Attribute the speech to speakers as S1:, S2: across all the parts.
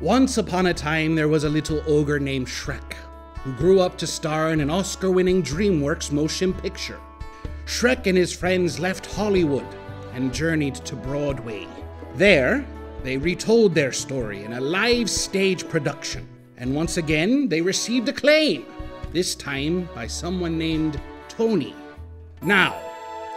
S1: Once upon a time, there was a little ogre named Shrek, who grew up to star in an Oscar-winning DreamWorks motion picture. Shrek and his friends left Hollywood and journeyed to Broadway. There, they retold their story in a live stage production, and once again, they received acclaim, this time by someone named Tony. Now,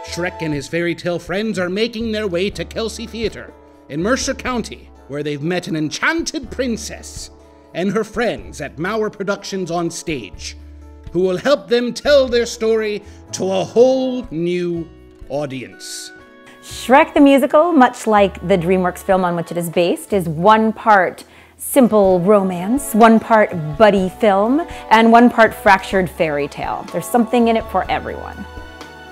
S1: Shrek and his fairy tale friends are making their way to Kelsey Theater in Mercer County, where they've met an enchanted princess and her friends at Maurer Productions OnStage, who will help them tell their story to a whole new audience.
S2: Shrek the Musical, much like the DreamWorks film on which it is based, is one part simple romance, one part buddy film, and one part fractured fairy tale. There's something in it for everyone.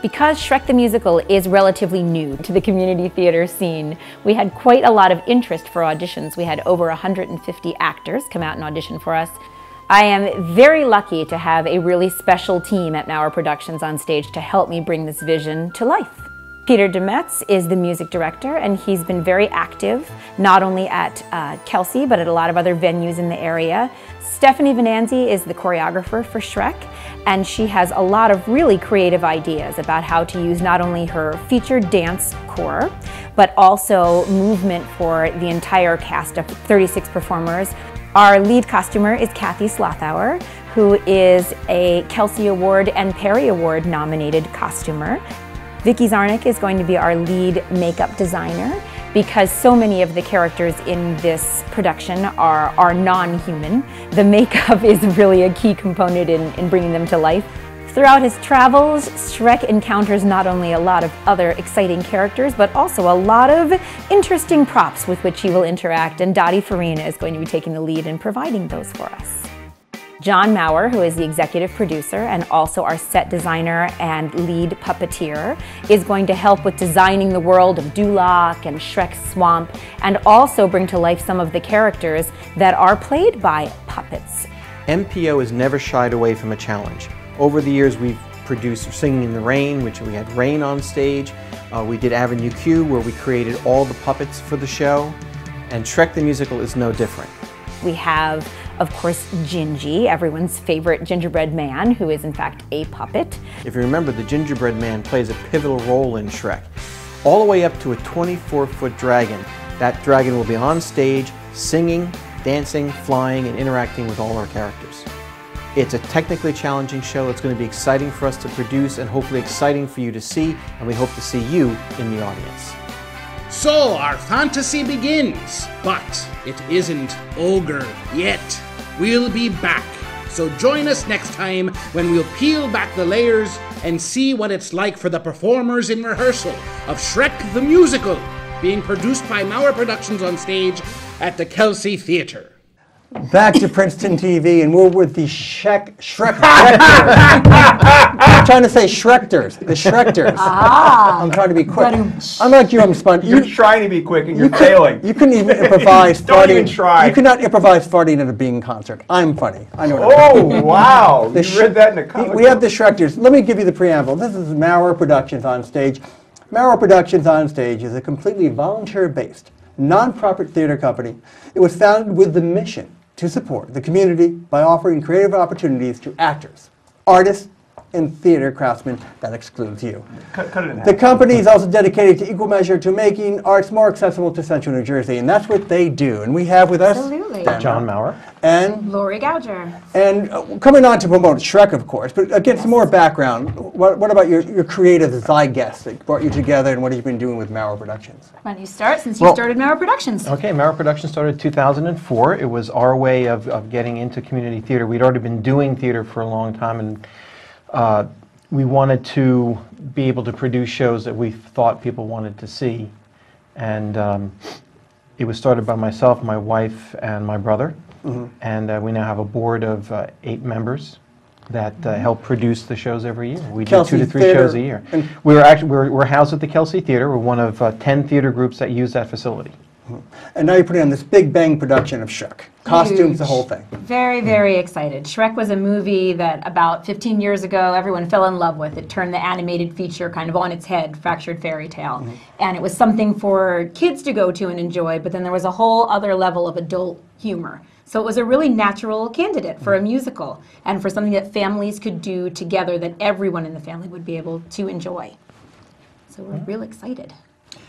S2: Because Shrek the Musical is relatively new to the community theater scene, we had quite a lot of interest for auditions. We had over 150 actors come out and audition for us. I am very lucky to have a really special team at Maurer Productions OnStage to help me bring this vision to life. Peter Demetz is the music director, and he's been very active, not only at Kelsey, but at a lot of other venues in the area. Stephanie Venanzi is the choreographer for Shrek, and she has a lot of really creative ideas about how to use not only her featured dance corps, but also movement for the entire cast of 36 performers. Our lead costumer is Kathy Slothauer, who is a Kelsey Award and Perry Award nominated costumer. Vicky Zarnick is going to be our lead makeup designer, because so many of the characters in this production are non-human. The makeup is really a key component in bringing them to life. Throughout his travels, Shrek encounters not only a lot of other exciting characters, but also a lot of interesting props with which he will interact, and Dottie Farina is going to be taking the lead in providing those for us. John Maurer, who is the executive producer and also our set designer and lead puppeteer, is going to help with designing the world of Duloc and Shrek's Swamp, and also bring to life some of the characters that are played by puppets.
S3: MPO has never shied away from a challenge. Over the years, we've produced Singing in the Rain, which we had rain on stage. We did Avenue Q, where we created all the puppets for the show. And Shrek the Musical is no different.
S2: We have, of course, Gingy, everyone's favorite gingerbread man, who is in fact a puppet.
S3: If you remember, the gingerbread man plays a pivotal role in Shrek. All the way up to a 24-foot dragon. That dragon will be on stage, singing, dancing, flying, and interacting with all our characters. It's a technically challenging show. It's going to be exciting for us to produce and hopefully exciting for you to see, and we hope to see you in the audience.
S1: So our fantasy begins, but it isn't over yet. We'll be back, so join us next time when we'll peel back the layers and see what it's like for the performers in rehearsal of Shrek the Musical, being produced by Maurer Productions OnStage at the Kelsey Theater.
S4: Back to Princeton TV, and we're with the Shrektors. I'm trying to say Shrektors, the Shrektors.
S2: Ah,
S4: I'm trying to be quick. Unlike you, I'm spontaneous.
S5: You're trying to be quick and you're failing.
S4: You couldn't even improvise farting.
S5: Don't even try.
S4: You could not improvise farting at a Bean concert. I'm funny. I know.
S5: Oh, wow. You read that in a comic book.
S4: We have the Shrektors. Let me give you the preamble. This is Maurer Productions OnStage. Maurer Productions OnStage is a completely volunteer-based, non-profit theater company. It was founded with the mission to support the community by offering creative opportunities to actors, artists, and theater craftsmen. That excludes you.
S5: Cut it in half.
S4: The company is also dedicated to equal measure to making arts more accessible to Central New Jersey, and that's what they do. And we have with us
S3: John Maurer
S4: and
S6: Laurie Gougher.
S4: And coming on to promote Shrek, of course, but again, some more background. What about your creative zeitgeist that brought you together, and what have you been doing with Maurer Productions?
S6: Why don't you start, since you started Maurer Productions?
S3: Okay, Maurer Productions started in 2004. It was our way of getting into community theater. We'd already been doing theater for a long time, and we wanted to be able to produce shows that we thought people wanted to see. And it was started by myself, my wife, and my brother. Mm-hmm. And we now have a board of 8 members that help produce the shows every year. We do 2 to 3 shows a year. We're housed at the Kelsey Theater. We're one of 10 theater groups that use that facility.
S4: And now you're putting on this big bang production of Shrek. Costumes, the whole thing.
S6: Very, very excited. Shrek was a movie that about 15 years ago everyone fell in love with. It turned the animated feature kind of on its head, fractured fairy tale. And it was something for kids to go to and enjoy, but then there was a whole other level of adult humor. So it was a really natural candidate for a musical and for something that families could do together that everyone in the family would be able to enjoy. So we're real excited.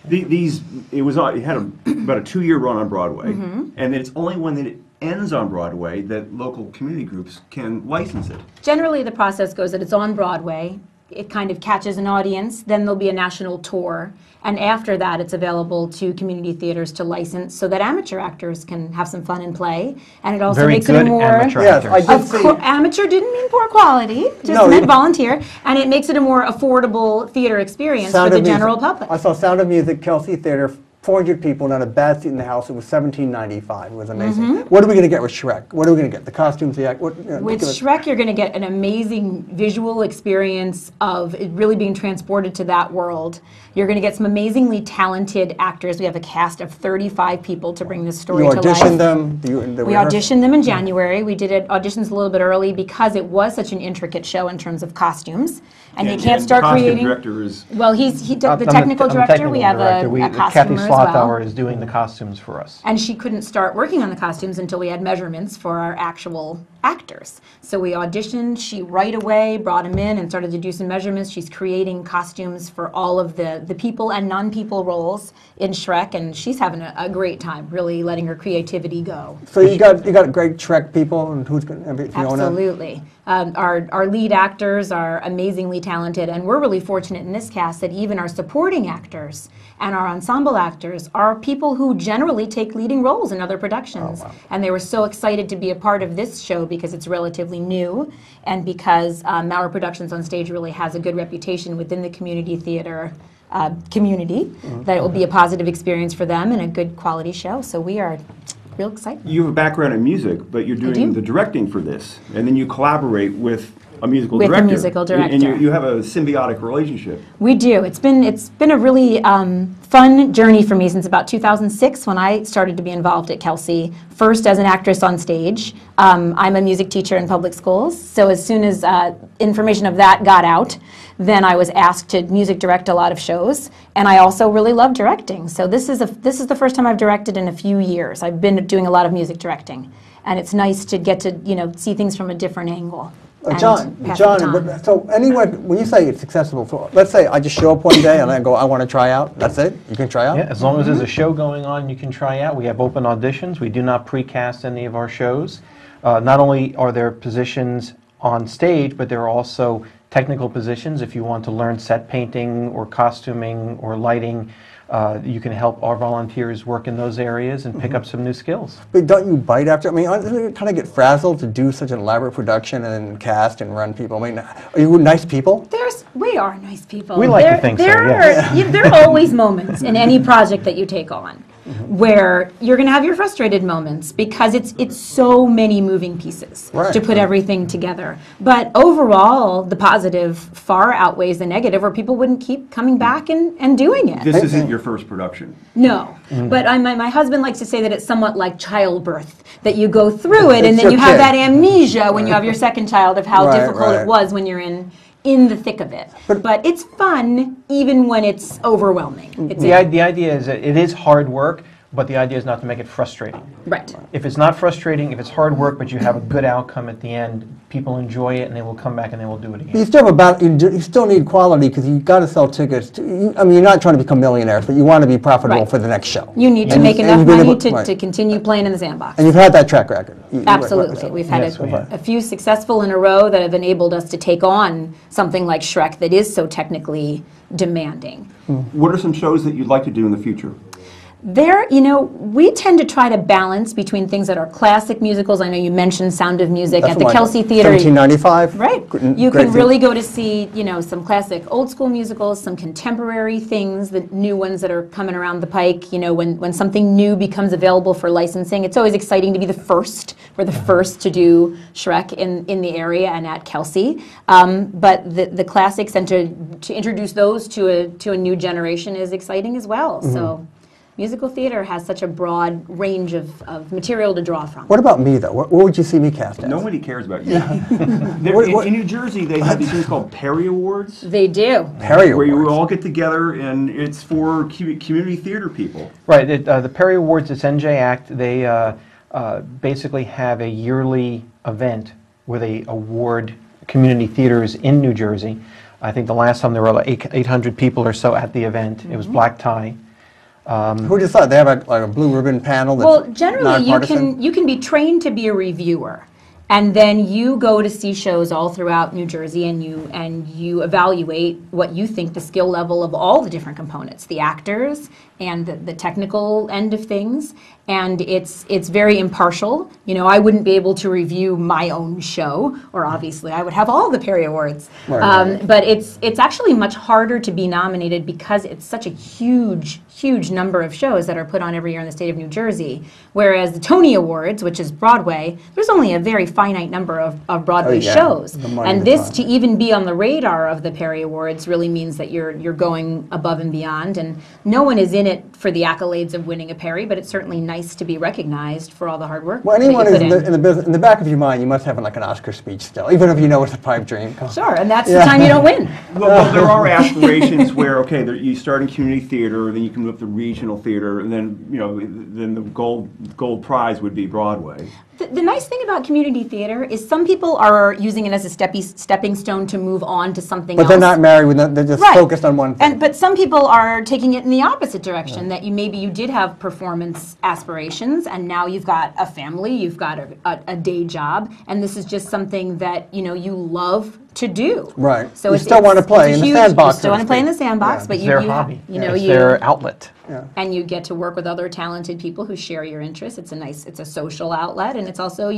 S5: It had about a 2-year run on Broadway, and then it's only when it ends on Broadway that local community groups can license it.
S6: Generally, the process goes that it's on Broadway, it kind of catches an audience, then there'll be a national tour, and after that it's available to community theaters to license so that amateur actors can have some fun and play, and it also
S3: Very
S6: makes
S3: good
S6: it a more...
S3: amateur
S4: Yes,
S3: actors.
S4: I did see.
S6: Amateur didn't mean poor quality, just
S4: No,
S6: meant volunteer, and it makes it a more affordable theater experience for the general public.
S4: I saw Sound of Music, Kelsey Theater, 400 people, not a bad seat in the house. It was $17.95. It was amazing. What are we going to get with Shrek? What are we going to get? The costumes, the act? What,
S6: With Shrek, you're going to get an amazing visual experience of it really being transported to that world. You're going to get some amazingly talented actors. We have a cast of 35 people to bring this story
S4: you
S6: to life.
S4: auditioned them?
S6: We auditioned them in January. We did auditions a little bit early because it was such an intricate show in terms of costumes. And you can't start creating...
S5: The costume director is...
S6: Well, he's the
S3: I'm
S6: technical director. We have a
S3: Kathy
S6: costumer as well.
S3: Slothauer is doing the costumes for us.
S6: And she couldn't start working on the costumes until we had measurements for our actual actors. So we auditioned, she right away brought him in and started to do some measurements. She's creating costumes for all of the people and non-people roles in Shrek, and she's having a great time, really letting her creativity go.
S4: So you got great Shrek people, and who's going to be Fiona?
S6: Absolutely. Our lead actors are amazingly talented, and we're really fortunate in this cast that even our supporting actors and our ensemble actors are people who generally take leading roles in other productions.
S4: Oh, wow.
S6: And they were so excited to be a part of this show because it's relatively new and because Maurer Productions OnStage really has a good reputation within the community theater community, that it will be a positive experience for them and a good quality show. So we are real excited.
S5: You have a background in music, but you're doing the directing for this, and then you collaborate with a musical director.
S6: With a musical director.
S5: And you have a symbiotic relationship.
S6: We do. It's been a really fun journey for me since about 2006 when I started to be involved at Kelsey, first as an actress on stage. I'm a music teacher in public schools, so as soon as information of that got out, then I was asked to music direct a lot of shows, and I also really love directing. So this is the first time I've directed in a few years. I've been doing a lot of music directing, and it's nice to get to see things from a different angle.
S4: John, so anyone, when you say it's accessible for, let's say I just show up one day and I go, I want to try out, that's it? You can try out?
S3: Yeah, as long as there's a show going on, you can try out. We have open auditions. We do not precast any of our shows. Not only are there positions on stage, but there are also technical positions. If you want to learn set painting or costuming or lighting, you can help our volunteers work in those areas and pick up some new skills.
S4: But don't you bite after? I mean, doesn't it kind of get frazzled to do such an elaborate production and cast and run people? I mean, are you nice people?
S6: We are nice people.
S3: We like to think so, yes.
S6: There are always moments in any project that you take on where you're going to have your frustrated moments because it's so many moving pieces to put everything together. But overall, the positive far outweighs the negative, or people wouldn't keep coming back and doing it.
S5: This isn't your first production.
S6: No, but my husband likes to say that it's somewhat like childbirth, that you go through it and then you have that amnesia when you have your second child of how difficult it was when you're in the thick of it. But it's fun even when it's overwhelming.
S3: The idea is that it is hard work, but the idea is not to make it frustrating.
S6: Right.
S3: If it's not frustrating, if it's hard work, but you have a good outcome at the end, people enjoy it and they will come back and they will do it again.
S4: You still need quality because you've got to sell tickets. I mean, you're not trying to become millionaires, but you want to be profitable for the next show.
S6: You need to make enough money to continue playing in the sandbox.
S4: And you've had that track record.
S6: Absolutely. We've had a few successful in a row that have enabled us to take on something like Shrek that is so technically demanding.
S5: What are some shows that you'd like to do in the future?
S6: We tend to try to balance between things that are classic musicals. I know you mentioned Sound of Music at the Kelsey Theater.
S4: 1795.
S6: Right. You can really go to see, some classic old school musicals, some contemporary things, the new ones that are coming around the pike. When something new becomes available for licensing, it's always exciting to be the first. We're the first to do Shrek in the area and at Kelsey. But the classics and to introduce those to a new generation is exciting as well. So. musical theater has such a broad range of material to draw from.
S4: What about me, though? What would you see me cast as?
S5: Nobody cares about you. In New Jersey, they have these things called Perry Awards.
S6: They do.
S4: Perry
S5: Where you
S4: Awards.
S5: all get together, and it's for community theater people.
S3: Right, the Perry Awards, it's NJ Act. They basically have a yearly event where they award community theaters in New Jersey. I think the last time there were like 800 people or so at the event. It was black tie.
S4: Who decided? They have like a blue ribbon panel that's
S6: Well, generally
S4: nonpartisan?
S6: you can be trained to be a reviewer, and then you go to see shows all throughout New Jersey, and you evaluate what you think the skill level of all the different components, the actors and the technical end of things, and it's very impartial. You know, I wouldn't be able to review my own show, or obviously I would have all the Perry Awards.
S4: Right.
S6: But it's actually much harder to be nominated because it's such a huge number of shows that are put on every year in the state of New Jersey. Whereas the Tony Awards, which is Broadway, there's only a very finite number of Broadway
S4: yeah.
S6: shows.
S4: The money
S6: And
S4: that's
S6: this,
S4: on.
S6: to even be on the radar of the Perry Awards, really means that you're going above and beyond. And no one is in it for the accolades of winning a Perry, but it's certainly nice to be recognized for all the hard work
S4: Well,
S6: that you
S4: anyone
S6: put
S4: who's in the business, in the back of your mind, you must have like an Oscar speech still, even if you know it's a pipe dream.
S6: Sure, and that's the time you don't win.
S5: Well, there are aspirations where, okay, you start in community theater, then you can move to regional theater, and then, you know, then the gold prize would be Broadway.
S6: The nice thing about community theater is some people are using it as a stepping stone to move on to something
S4: But
S6: else.
S4: they're not married, they're just
S6: Right.
S4: focused on one thing.
S6: But some people are taking it in the opposite direction, that maybe you did have performance aspirations, and now you've got a family, you've got a day job, and this is just something that you love to do.
S4: Right.
S6: So
S4: You
S6: it's,
S4: still want to
S6: it's
S4: play
S6: a
S4: in the
S6: huge-
S4: sandbox,
S6: You still
S4: so
S6: want
S4: to
S6: to play in the
S4: speak.
S6: sandbox,
S4: Yeah.
S6: but
S3: It's their
S6: you
S3: hobby.
S6: have,
S3: It's their outlet.
S6: and you get to work with other talented people who share your interests. It's a social outlet, and it's also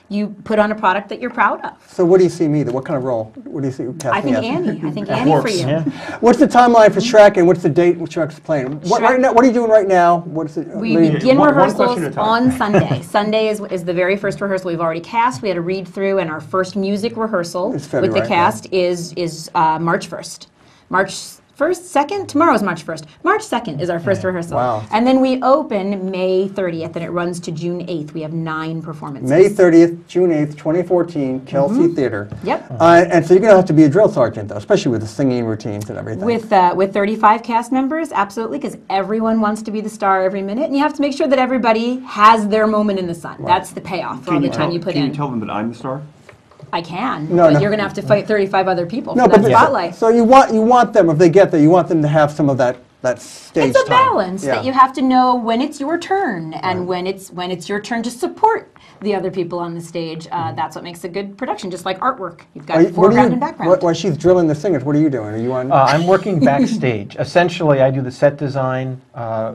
S6: you put on a product that you're proud of.
S4: So what do you see me? What kind of role? What do you see casting
S6: I think
S4: as?
S6: Annie. I think Annie for you.
S3: Yeah.
S4: What's the timeline for Shrek, and what's the date Shrek's playing? What,
S6: Shrek-
S4: right now, what are you doing right now? What's it?
S6: We
S4: Lee?
S6: begin
S5: one question
S6: rehearsals
S5: at a time.
S6: on Sunday. Sunday is the very first rehearsal we've already cast. We had a read through, and our first music rehearsal
S4: It's
S6: with the
S4: February,
S6: cast is March 1st. March 1st, 2nd? Tomorrow's March 1st. March 2nd is our first rehearsal.
S4: Wow.
S6: And then we open May 30th, and it runs to June 8th. We have 9 performances.
S4: May 30th, June 8th, 2014, Kelsey Theater.
S6: Yep.
S4: And so you're going to have to be a drill sergeant, though, especially with the singing routines and everything.
S6: With 35 cast members, absolutely, because everyone wants to be the star every minute, and you have to make sure that everybody has their moment in the sun. That's the payoff for all the time you put
S5: Can
S6: in.
S5: you tell them that I'm the star?
S6: I can,
S4: No,
S6: but
S4: no.
S6: you're going to have to fight 35 other people
S4: No,
S6: for
S4: but
S6: that spotlight.
S4: so you want them, if they get there, you want them to have some of that stage
S6: It's a
S4: time.
S6: balance
S4: Yeah.
S6: that you have to know when it's your turn and when it's your turn to support the other people on the stage. That's what makes a good production, just like artwork. You've got
S4: What are
S6: foreground
S4: you-
S6: and background.
S4: While she's drilling the singers, what are you doing? Are you on?
S3: I'm working backstage. Essentially, I do the set design.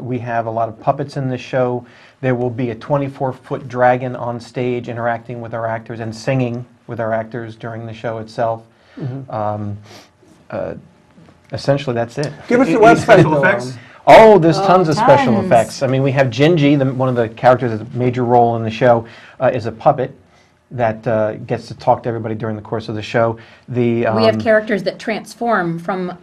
S3: We have a lot of puppets in the show. There will be a 24-foot dragon on stage interacting with our actors and singing with our actors during the show itself. Essentially, that's it.
S4: Give us the
S5: Any
S4: website.
S5: special
S4: though.
S5: effects?
S3: Oh, there's tons of special
S6: tons.
S3: effects. I mean, we have Gingy, one of the characters that's a major role in the show, is a puppet that gets to talk to everybody during the course of the show.
S6: We have characters that transform from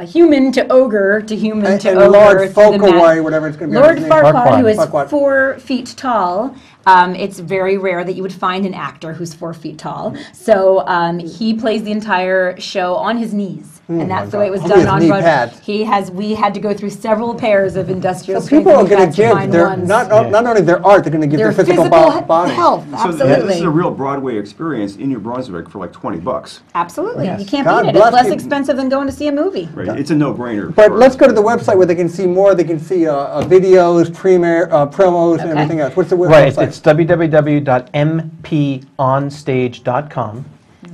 S6: human to ogre to human to ogre.
S4: And Lord
S6: through the
S4: Fauquelin, whatever it's going to be.
S6: Lord
S4: his name.
S6: Farquaad, who is
S4: Farquaad.
S6: 4 feet tall. It's very rare that you would find an actor who's 4 feet tall. So he plays the entire show on his knees. And that's the way it was
S4: He
S6: done
S4: has
S6: on
S4: knee
S6: Broadway.
S4: pads.
S6: We had to go through several pairs of industrial
S4: So
S6: strength
S4: people are
S6: knee
S4: going
S6: pads
S4: to give
S6: find
S4: their,
S6: ones.
S4: not only their art, they're going to give
S6: their
S4: their physical body.
S6: health.
S5: So
S6: Absolutely.
S5: this is a real Broadway experience in New Brunswick for like $20.
S6: Absolutely.
S3: Yes.
S6: You can't
S4: God
S6: beat it.
S4: bless
S6: It's less
S4: you.
S6: expensive than going to see a movie.
S5: Right? It's a no-brainer.
S4: But
S5: for-
S4: let's go to the website where they can see more. They can see videos, promos, and
S6: Okay.
S4: everything else. What's the
S3: Right,
S4: website?
S3: it's www.mponstage.com.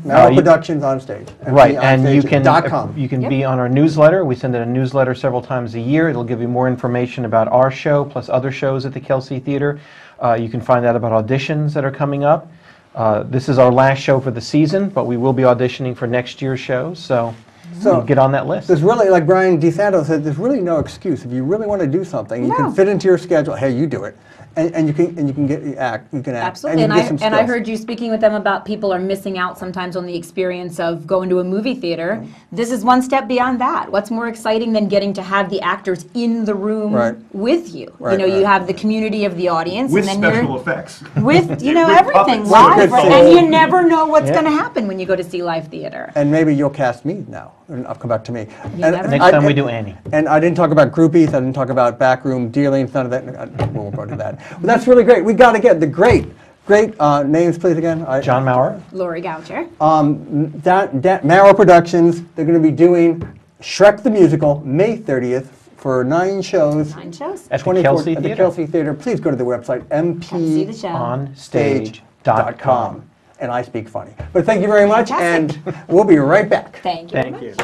S4: Maurer
S3: you-
S4: Productions OnStage.
S3: Right, and you can
S4: .com.
S3: you can be on our newsletter. We send out a newsletter several times a year. It'll give you more information about our show plus other shows at the Kelsey Theater. You can find out about auditions that are coming up. This is our last show for the season, but we will be auditioning for next year's show. So
S4: So
S3: get on that list.
S4: there's really, like Brian DeSanto said, there's really no excuse. If you really want to do something, you can fit into your schedule. Hey, you do it, and you can get you act. You can act.
S6: Absolutely,
S4: and, you can get some
S6: I
S4: skills.
S6: heard you speaking with them about people are missing out sometimes on the experience of going to a movie theater. This is one step beyond that. What's more exciting than getting to have the actors in the room with you?
S4: Right,
S6: You have the community of the audience,
S5: With
S6: and then
S5: special effects.
S6: with
S5: With
S6: everything
S5: puppets.
S6: live,
S4: With
S6: and you
S4: puppets.
S6: never know what's going to happen when you go to see live theater.
S4: And maybe you'll cast me now, and I'll come back to me.
S6: never
S3: Next time we do Annie.
S4: And I didn't talk about groupies, I didn't talk about backroom dealings, none of that. We won't go to that. But that's really great. We got to get the great names, please, again.
S3: John Maurer.
S6: Laurie Gougher.
S4: Maurer Productions, they're going to be doing Shrek the Musical, May 30th, for 9 shows.
S6: 9 shows.
S3: At the Kelsey
S4: at the
S3: Theater.
S4: Kelsey Theater. Please go to the website,
S6: see the show.
S3: onstage.com.
S4: and I speak funny. But thank you very much,
S6: Fantastic.
S4: and we'll be right back.
S6: Thank you.
S3: Thank you.